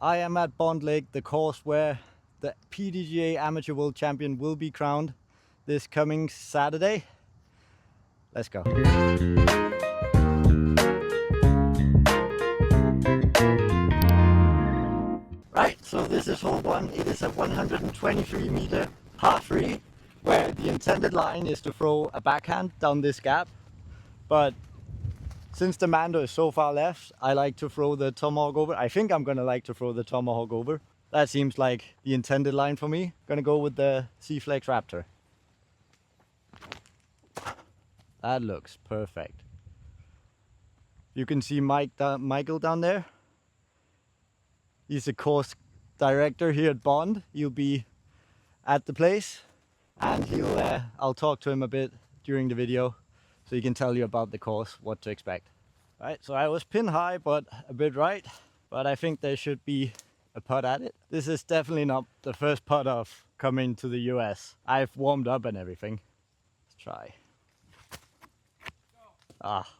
I am at Bond Lake, the course where the PDGA Amateur World Champion will be crowned this coming Saturday. Let's go. Right, so this is hole 1. It is a 123-meter par 3 where the intended line is to throw a backhand down this gap, but since the Mando is so far left, I like to throw the tomahawk over. I think I'm gonna like to throw the tomahawk over. That seems like the intended line for me. Gonna go with the C-Flex Raptor. That looks perfect. You can see Michael down there. He's a course director here at Bond. He'll be at the place, and I'll talk to him a bit during the video, so he can tell you about the course, what to expect. Right, so I was pin high, but a bit right, but I think there should be a putt at it. This is definitely not the first putt of coming to the US. I've warmed up and everything. Let's try.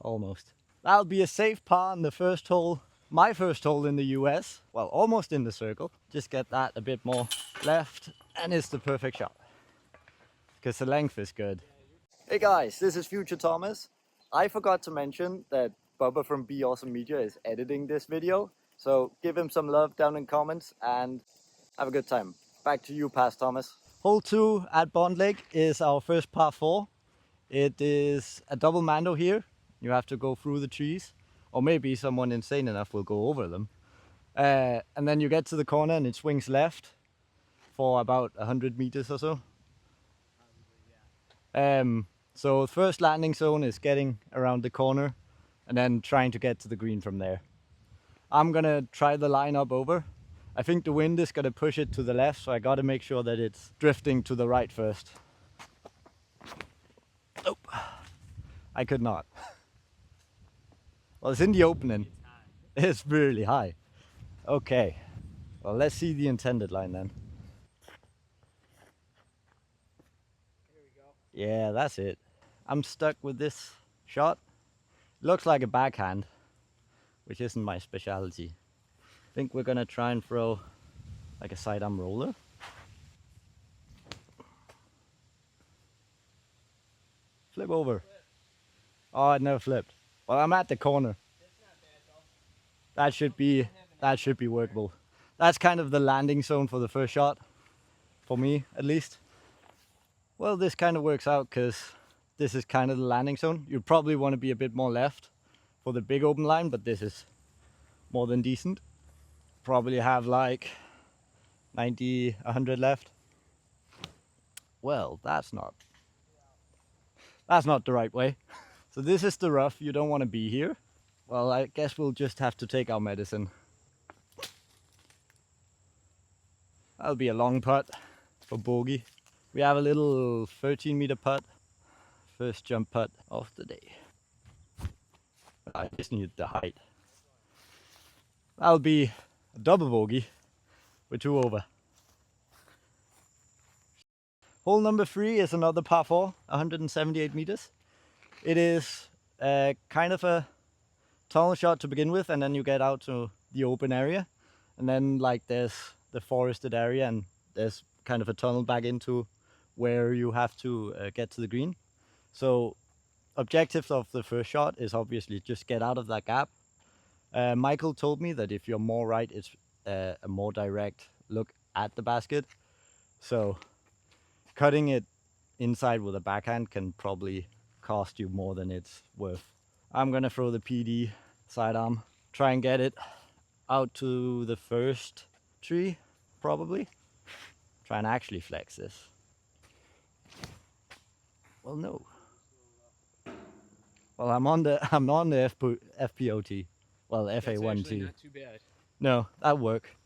Almost. That'll be a safe par on the first hole. My first hole in the US. Well, almost in the circle. Just get that a bit more left, and it's the perfect shot. Because the length is good. Hey guys, this is Future Thomas. I forgot to mention that Bubba from Be Awesome Media is editing this video. So give him some love down in comments and have a good time. Back to you, Past Thomas. Hole 2 at Bond Lake is our first par 4. It is a double Mando here. You have to go through the trees. Or maybe someone insane enough will go over them. And then you get to the corner and it swings left for about 100 meters or so. So the first landing zone is getting around the corner and then trying to get to the green from there. I'm gonna try the line up over. I think the wind is gonna push it to the left, so I gotta make sure that it's drifting to the right first. Oh, I could not. Well, it's in the opening. It's really high. Okay, well, let's see the intended line then. Here we go. Yeah, that's it. I'm stuck with this shot. Looks like a backhand, which isn't my specialty. I think we're gonna try and throw like a sidearm roller. Flip over. Oh, it never flipped. Well, I'm at the corner. That should be workable. That's kind of the landing zone for the first shot, for me at least. Well, this kind of works out because this is kind of the landing zone. You probably want to be a bit more left for the big open line, but this is more than decent. Probably have like 90, 100 left. Well, that's not the right way. So this is the rough. You don't want to be here. Well, I guess we'll just have to take our medicine. That'll be a long putt for bogey. We have a little 13-meter putt. First jump putt of the day. I just need the height. That'll be a double bogey with 2 over. Hole number 3 is another par 4, 178 meters. It is kind of a tunnel shot to begin with, and then you get out to the open area, and then like there's the forested area, and there's kind of a tunnel back into where you have to get to the green. So objective of the first shot is obviously just get out of that gap. Michael told me that if you're more right, it's a more direct look at the basket. So cutting it inside with a backhand can probably cost you more than it's worth. I'm gonna throw the PD sidearm, try and get it out to the first tree, probably. Try and actually flex this. Well, no. Well, I'm on the FPOT. Well, FA1T. Not too bad. No, that work.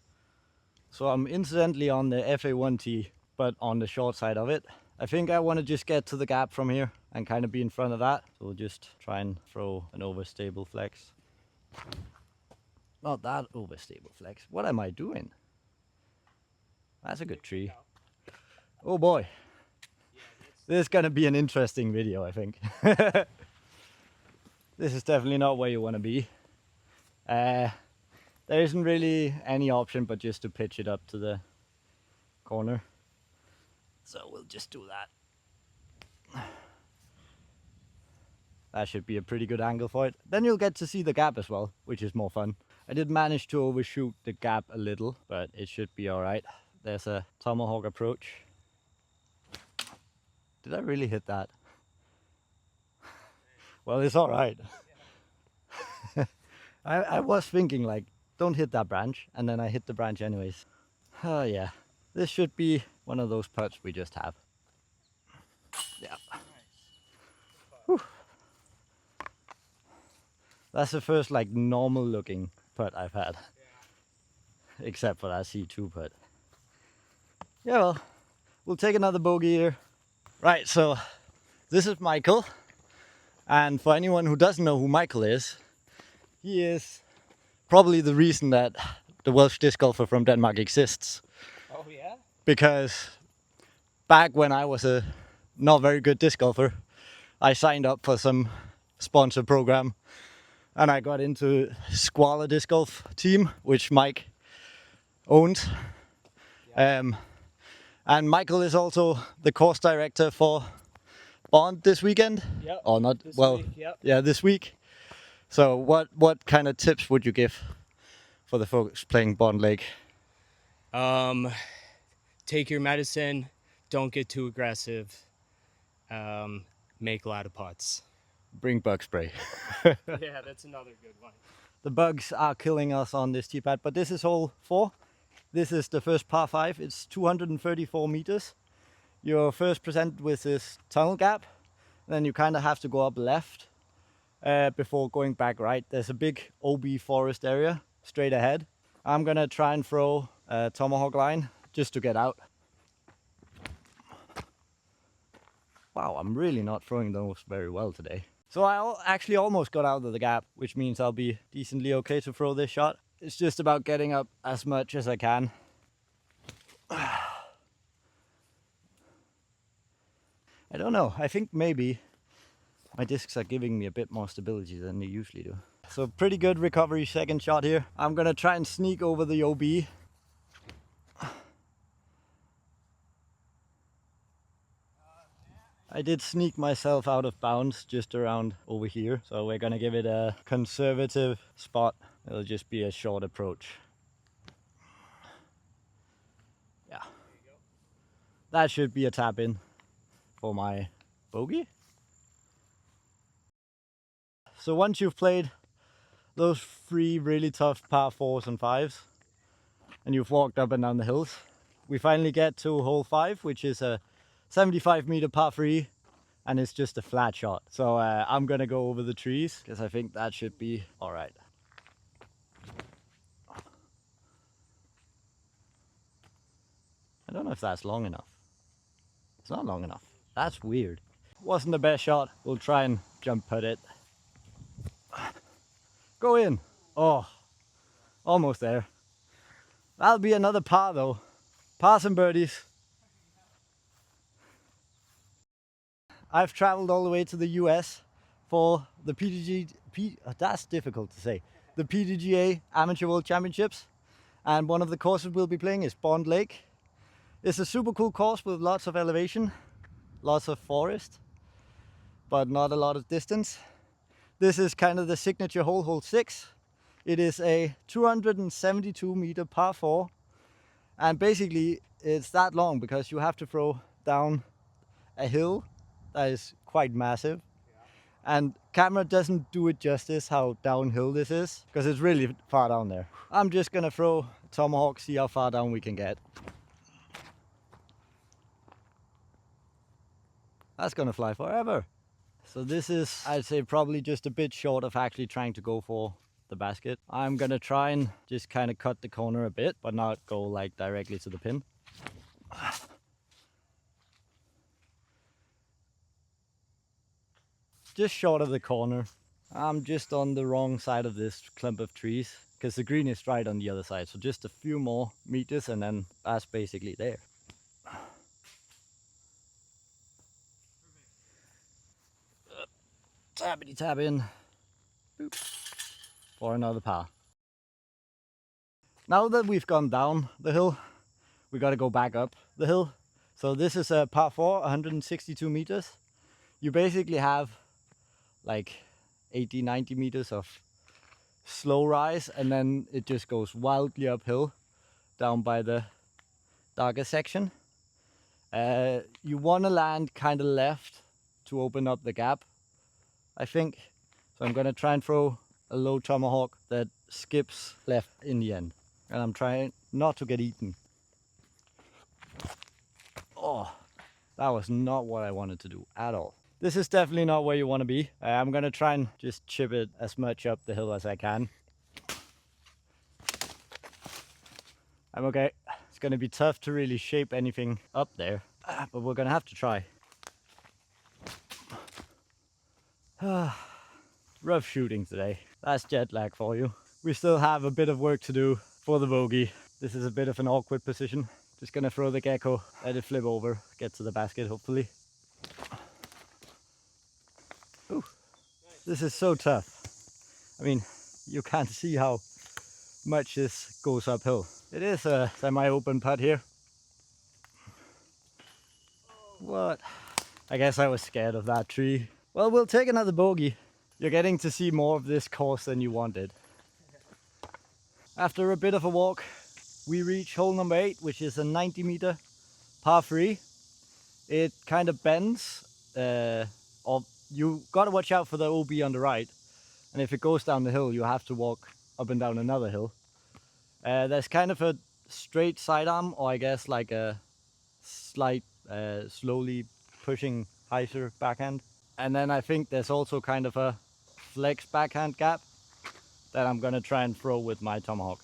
So I'm incidentally on the FA1T, but on the short side of it. I think I want to just get to the gap from here and kind of be in front of that. So we'll just try and throw an overstable flex. Not that overstable flex. What am I doing? That's a good tree. Oh boy. This is gonna be an interesting video, I think. This is definitely not where you want to be. there isn't really any option but just to pitch it up to the corner. So we'll just do that. That should be a pretty good angle for it. Then you'll get to see the gap as well, which is more fun. I did manage to overshoot the gap a little, but it should be alright. There's a tomahawk approach. Did I really hit that? Well, it's alright. I was thinking like, don't hit that branch, and then I hit the branch anyways. Oh yeah, this should be one of those putts we just have. Yeah. Whew. That's the first like normal looking putt I've had. Yeah. Except for that C2 putt. Yeah, well, we'll take another bogey here. Right, so this is Michael. And for anyone who doesn't know who Michael is, he is probably the reason that the Welsh disc golfer from Denmark exists. Oh yeah? Because back when I was a not very good disc golfer, I signed up for some sponsor program and I got into Squalor disc golf team, which Mike owned. Yeah. And Michael is also the course director for Bond this weekend. Yep. Or not, This well, week, yep. yeah, this week. So what kind of tips would you give for the folks playing Bond Lake? Take your medicine, don't get too aggressive, make a lot of putts. Bring bug spray. Yeah, that's another good one. The bugs are killing us on this tee pad, but this is hole 4. This is the first par 5. It's 234 meters. You're first presented with this tunnel gap. Then you kind of have to go up left before going back right. There's a big OB forest area straight ahead. I'm gonna try and throw a tomahawk line just to get out. Wow, I'm really not throwing those very well today. So I actually almost got out of the gap, which means I'll be decently okay to throw this shot. It's just about getting up as much as I can. I don't know, I think maybe my discs are giving me a bit more stability than they usually do. So pretty good recovery second shot here. I'm gonna try and sneak over the OB. I did sneak myself out of bounds just around over here. So we're gonna give it a conservative spot. It'll just be a short approach. Yeah. That should be a tap in for my bogey. So once you've played those 3 really tough par 4s and 5s, and you've walked up and down the hills, we finally get to hole 5, which is a 75 meter par 3, and it's just a flat shot. So I'm gonna go over the trees because I think that should be all right. I don't know if that's long enough. It's not long enough. That's weird. Wasn't the best shot. We'll try and jump putt it. Go in. Oh, almost there. That'll be another par though. Pars and birdies. I've traveled all the way to the US for the that's difficult to say. The PDGA Amateur World Championships. And one of the courses we'll be playing is Bond Lake. It's a super cool course with lots of elevation, lots of forest, but not a lot of distance. This is kind of the signature hole, hole 6. It is a 272 meter par 4. And basically it's that long because you have to throw down a hill that is quite massive. Yeah. And camera doesn't do it justice how downhill this is because it's really far down there. I'm just gonna throw a tomahawk, see how far down we can get. That's gonna fly forever. So this is, I'd say, probably just a bit short of actually trying to go for the basket. I'm gonna try and just kind of cut the corner a bit, but not go like directly to the pin. Just short of the corner. I'm just on the wrong side of this clump of trees because the green is right on the other side. So just a few more meters and then that's basically there. Tappity tap in. Boop. For another par. Now that we've gone down the hill, we got to go back up the hill. So this is a par 4, 162 meters. You basically have like 80, 90 meters of slow rise, and then it just goes wildly uphill down by the darker section. You want to land kind of left to open up the gap, I think. So I'm going to try and throw a low tomahawk that skips left in the end. And I'm trying not to get eaten. Oh, that was not what I wanted to do at all. This is definitely not where you want to be. I'm going to try and just chip it as much up the hill as I can. I'm okay. It's going to be tough to really shape anything up there, but we're going to have to try. Rough shooting today. That's jet lag for you. We still have a bit of work to do for the bogey. This is a bit of an awkward position. Just gonna throw the gecko, let it flip over, get to the basket hopefully. Ooh, this is so tough. I mean, you can't see how much this goes uphill. It is a semi-open putt here. What? I guess I was scared of that tree. Well, we'll take another bogey. You're getting to see more of this course than you wanted. After a bit of a walk, we reach hole number 8, which is a 90 meter par 3. It kind of bends, or you gotta watch out for the OB on the right. And if it goes down the hill, you have to walk up and down another hill. There's kind of a straight sidearm, or I guess like a slight, slowly pushing hyzer backhand. And then I think there's also kind of a flex backhand gap that I'm gonna try and throw with my tomahawk.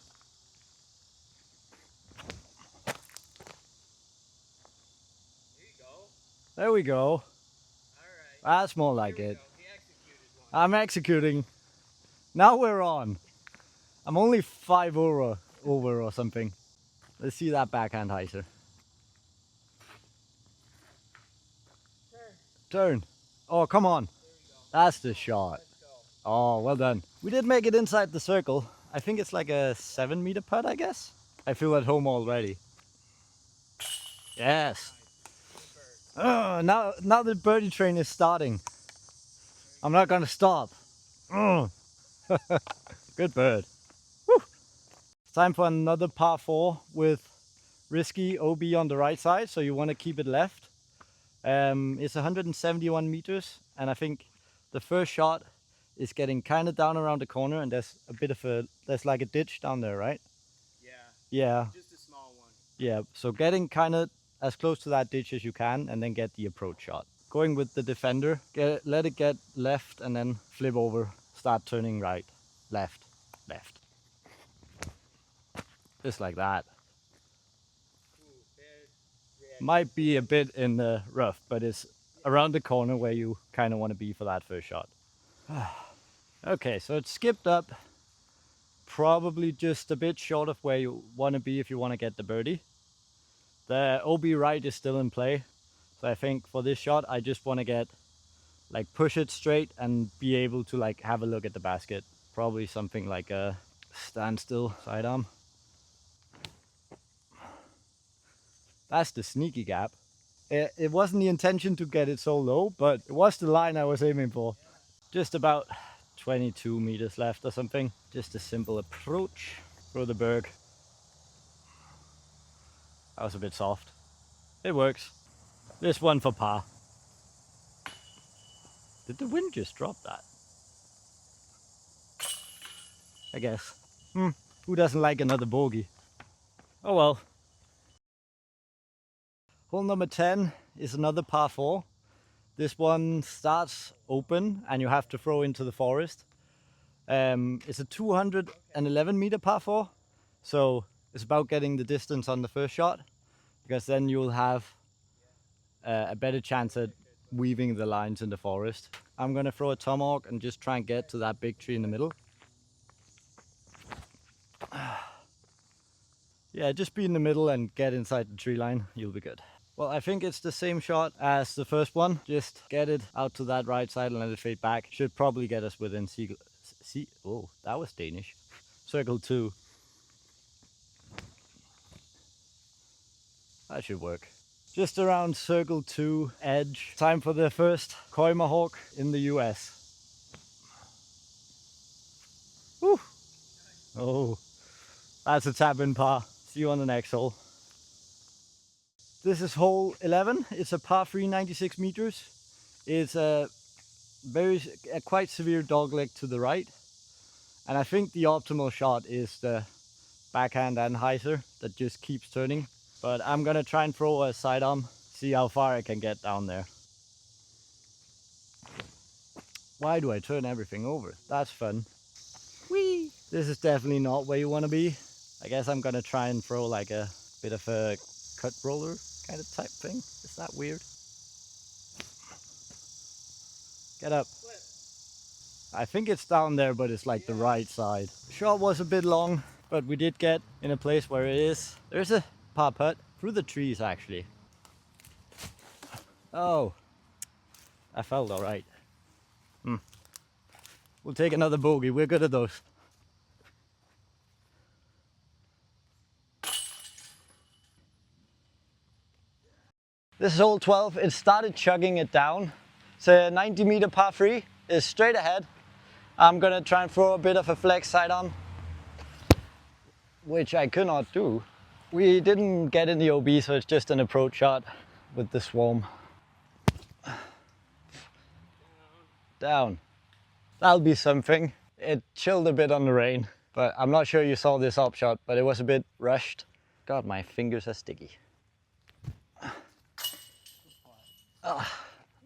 There we go. All right. That's more like it. He executed one. I'm executing. Now we're on. I'm only 5 over or something. Let's see that backhand hyzer. Turn. Oh, come on. That's the shot. Oh, well done. We did make it inside the circle. I think it's like a 7 meter putt, I guess. I feel at home already. Yes. Oh, now the birdie train is starting. I'm not gonna stop. Oh. Good bird. Woo. It's time for another par 4 with risky OB on the right side, so you want to keep it left. It's 171 meters, and I think the first shot is getting kind of down around the corner, and there's like a ditch down there, right? Yeah. Yeah. Just a small one. Yeah, so getting kind of as close to that ditch as you can, and then get the approach shot. Going with the defender, let it get left and then flip over, start turning right, left, left. Just like that. Might be a bit in the rough, but it's around the corner where you kind of want to be for that first shot. Okay, so it's skipped up, probably just a bit short of where you want to be if you want to get the birdie. The OB right is still in play, so I think for this shot I just want to get, like, push it straight and be able to like have a look at the basket. Probably something like a standstill sidearm. That's the sneaky gap. It wasn't the intention to get it so low, but it was the line I was aiming for. Just about 22 meters left or something. Just a simple approach. Throw the berg. That was a bit soft. It works. This one for par. Did the wind just drop that? I guess. Who doesn't like another bogey? Oh well. Hole number 10 is another par 4. This one starts open and you have to throw into the forest. It's a 211 meter par 4, so it's about getting the distance on the first shot, because then you'll have a better chance at weaving the lines in the forest. I'm gonna throw a tomahawk and just try and get to that big tree in the middle. Yeah, just be in the middle and get inside the tree line, you'll be good. Well, I think it's the same shot as the first one. Just get it out to that right side and let it fade back. Should probably get us within oh, that was Danish. Circle 2. That should work. Just around circle 2 edge. Time for the first Tomahawk in the US. Woo! Oh, that's a tap-in par. See you on the next hole. This is hole 11. It's a par 3, 96 meters. It's a quite severe dogleg to the right. And I think the optimal shot is the backhand anhyzer that just keeps turning. But I'm gonna try and throw a side arm, see how far I can get down there. Why do I turn everything over? That's fun. Whee! This is definitely not where you want to be. I guess I'm gonna try and throw like a bit of a cut roller kind of type thing. Is that weird? Get up. I think it's down there, but it's like the right side. The shot was a bit long, but we did get in a place where it is. There's a par putt through the trees actually. Oh, I felt all right. We'll take another bogey. We're good at those. This is hole 12. It started chugging it down. It's a 90-meter par 3. It's straight ahead. I'm gonna try and throw a bit of a flex side on, which I could not do. We didn't get in the OB, so it's just an approach shot with the swarm. Down. That'll be something. It chilled a bit on the rain, but I'm not sure you saw this up shot, but it was a bit rushed. God, my fingers are sticky.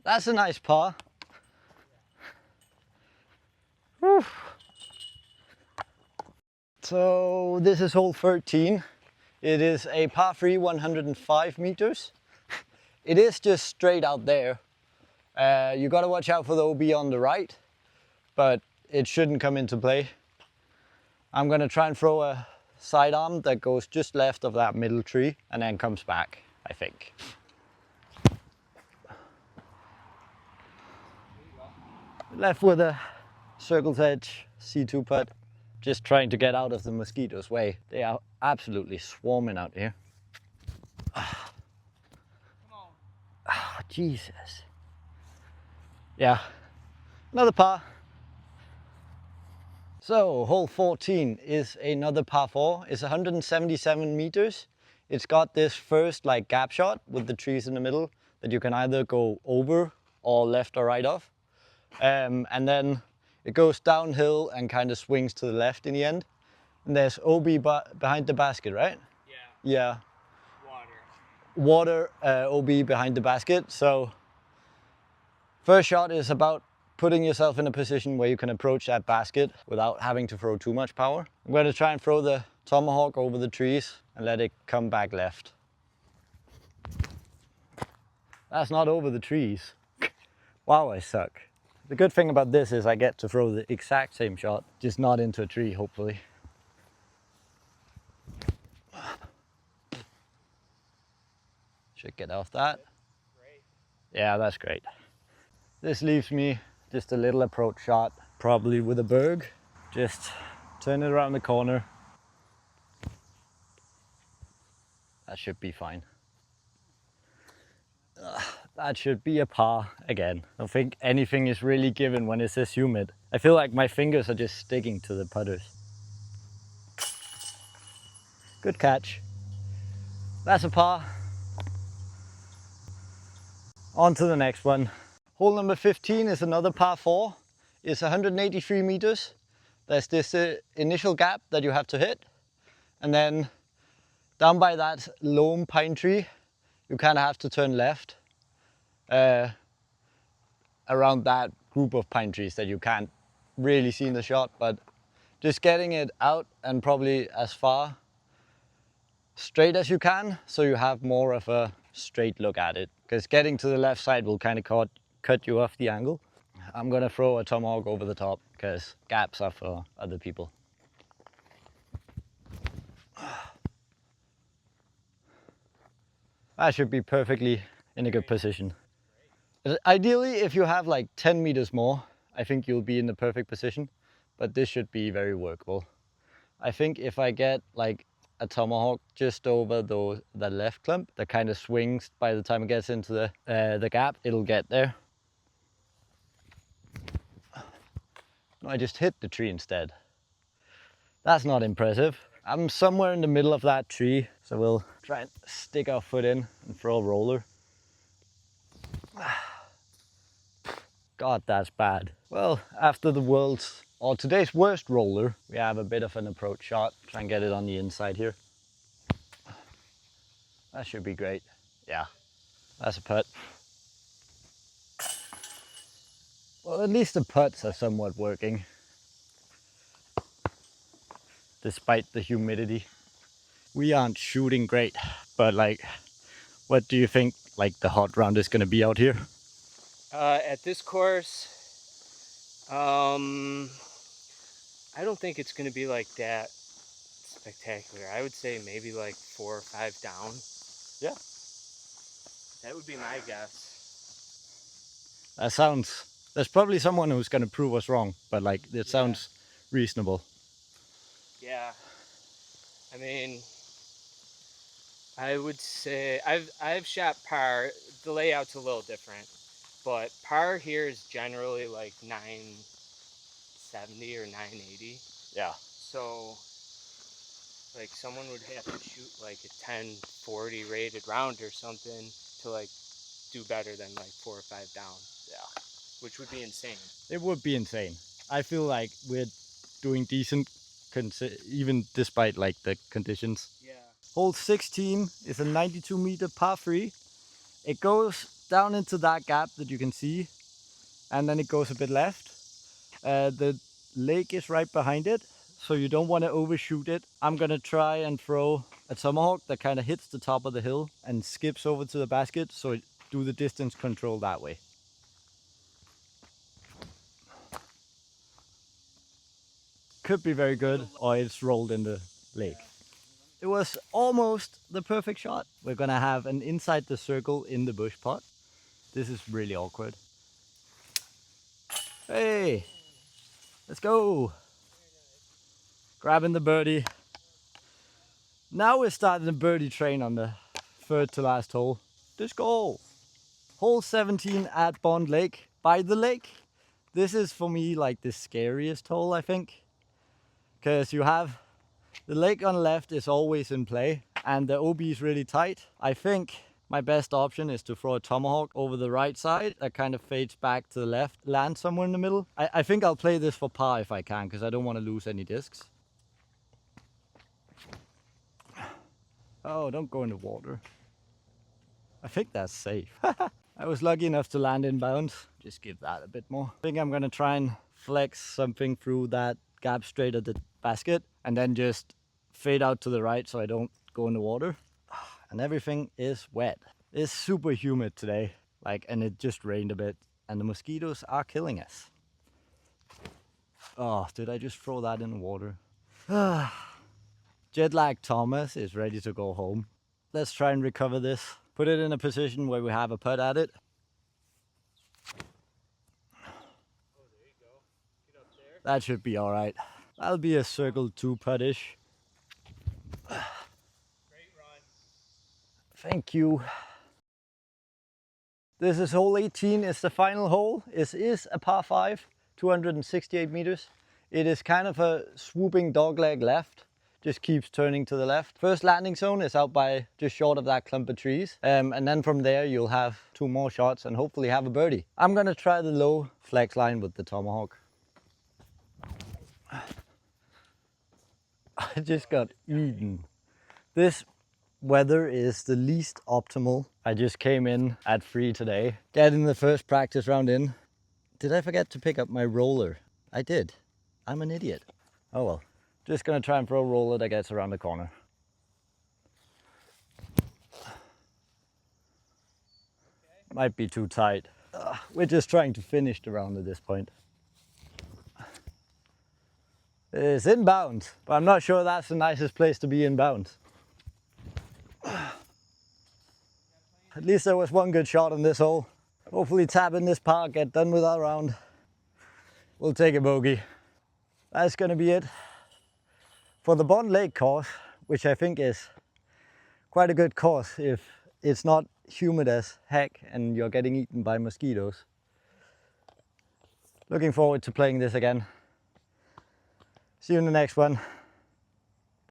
That's a nice par. Whew. So this is hole 13. It is a par 3, 105 meters. It is just straight out there. You gotta watch out for the OB on the right, but it shouldn't come into play. I'm gonna try and throw a sidearm that goes just left of that middle tree and then comes back, I think. Left with a circle's edge C2 putt, just trying to get out of the mosquitoes' way. They are absolutely swarming out here. Oh, Jesus. Yeah, another par. So hole 14 is another par 4. It's 177 meters. It's got this first like gap shot with the trees in the middle that you can either go over or left or right of. And then it goes downhill and kind of swings to the left in the end. And there's OB behind the basket, right? Yeah. Water OB behind the basket. So first shot is about putting yourself in a position where you can approach that basket without having to throw too much power. I'm going to try and throw the tomahawk over the trees and let it come back left. That's not over the trees. Wow, I suck. The good thing about this is I get to throw the exact same shot, just not into a tree, hopefully. Should get off that. Yeah, that's great. This leaves me just a little approach shot, probably with a berg. Just turn it around the corner. That should be fine. That should be a par again. I don't think anything is really given when it's this humid. I feel like my fingers are just sticking to the putters. Good catch. That's a par. On to the next one. Hole number 15 is another par 4. It's 183 meters. There's this initial gap that you have to hit. And then down by that loam pine tree, you kind of have to turn left around that group of pine trees that you can't really see in the shot, but just getting it out and probably as far straight as you can, so you have more of a straight look at it, because getting to the left side will kind of cut you off the angle. I'm gonna throw a tomahawk over the top because gaps are for other people. That should be perfectly in a good position. Ideally, if you have like 10 meters more, I think you'll be in the perfect position, but this should be very workable. I think if I get like a tomahawk just over the left clump that kind of swings. By the time it gets into the gap, it'll get there. No, I just hit the tree instead. That's not impressive. I'm somewhere in the middle of that tree, so we'll try and stick our foot in and throw a roller. God, that's bad. Well, after the world's, or today's worst roller, we have a bit of an approach shot. Try and get it on the inside here. That should be great. Yeah, that's a putt. Well, at least the putts are somewhat working, despite the humidity. We aren't shooting great, but like, what do you think like the hot round is gonna be out here? At this course, I don't think it's going to be like that spectacular. I would say maybe like 4 or 5 down. Yeah. That would be my guess. There's probably someone who's gonna prove us wrong, but like, it sounds reasonable. Yeah. I mean, I would say I've shot par. The layout's a little different, but par here is generally like 970 or 980. Yeah. So like someone would have to shoot like a 1040 rated round or something to like do better than like 4 or 5 down. Yeah. Which would be insane. It would be insane. I feel like we're doing decent, even despite like the conditions. Yeah. Hole 16 is a 92 meter par 3. It goes down into that gap that you can see, and then it goes a bit left. The lake is right behind it, so you don't want to overshoot it. I'm gonna try and throw a tomahawk that kind of hits the top of the hill and skips over to the basket, so it do the distance control that way. Could be very good, or it's rolled in the lake. It was almost the perfect shot. We're gonna have an inside the circle in the bush pot. This is really awkward. Hey, let's go. Grabbing the birdie. Now we're starting the birdie train on the third to last hole. Let's go. Hole 17 at Bond Lake, by the lake. This is for me like the scariest hole, I think. Because you have the lake on the left is always in play and the OB is really tight. I think my best option is to throw a tomahawk over the right side that kind of fades back to the left, land somewhere in the middle. I think I'll play this for par if I can, because I don't want to lose any discs. Oh, don't go in the water. I think that's safe. I was lucky enough to land in bounds. Just give that a bit more. I think I'm gonna try and flex something through that gap straight at the basket and then just fade out to the right so I don't go in the water. And everything is wet. It's super humid today, like, and it just rained a bit and the mosquitoes are killing us. Oh, did I just throw that in the water? Jet lag Thomas is ready to go home. Let's try and recover this. Put it in a position where we have a putt at it. Oh, there you go. Get up there. That should be all right. That'll be a circle 2 putt-ish. Great run. Thank you. This is hole 18. It's the final hole. It is a par 5, 268 meters. It is kind of a swooping dogleg left. Just keeps turning to the left. First landing zone is out by just short of that clump of trees. And then from there you'll have 2 more shots and hopefully have a birdie. I'm gonna try the low flex line with the tomahawk. I just got eaten. This weather is the least optimal. I just came in at 3 today, getting the first practice round in. Did I forget to pick up my roller? I did. I'm an idiot. Oh well. Just gonna try and throw a roller that gets around the corner. Might be too tight. We're just trying to finish the round at this point. It's inbound, but I'm not sure that's the nicest place to be inbound. At least there was one good shot on this hole. Hopefully tap in this par, get done with our round. We'll take a bogey. That's gonna be it for the Bond Lake course. which I think is quite a good course if it's not humid as heck and you're getting eaten by mosquitoes. Looking forward to playing this again. See you in the next one.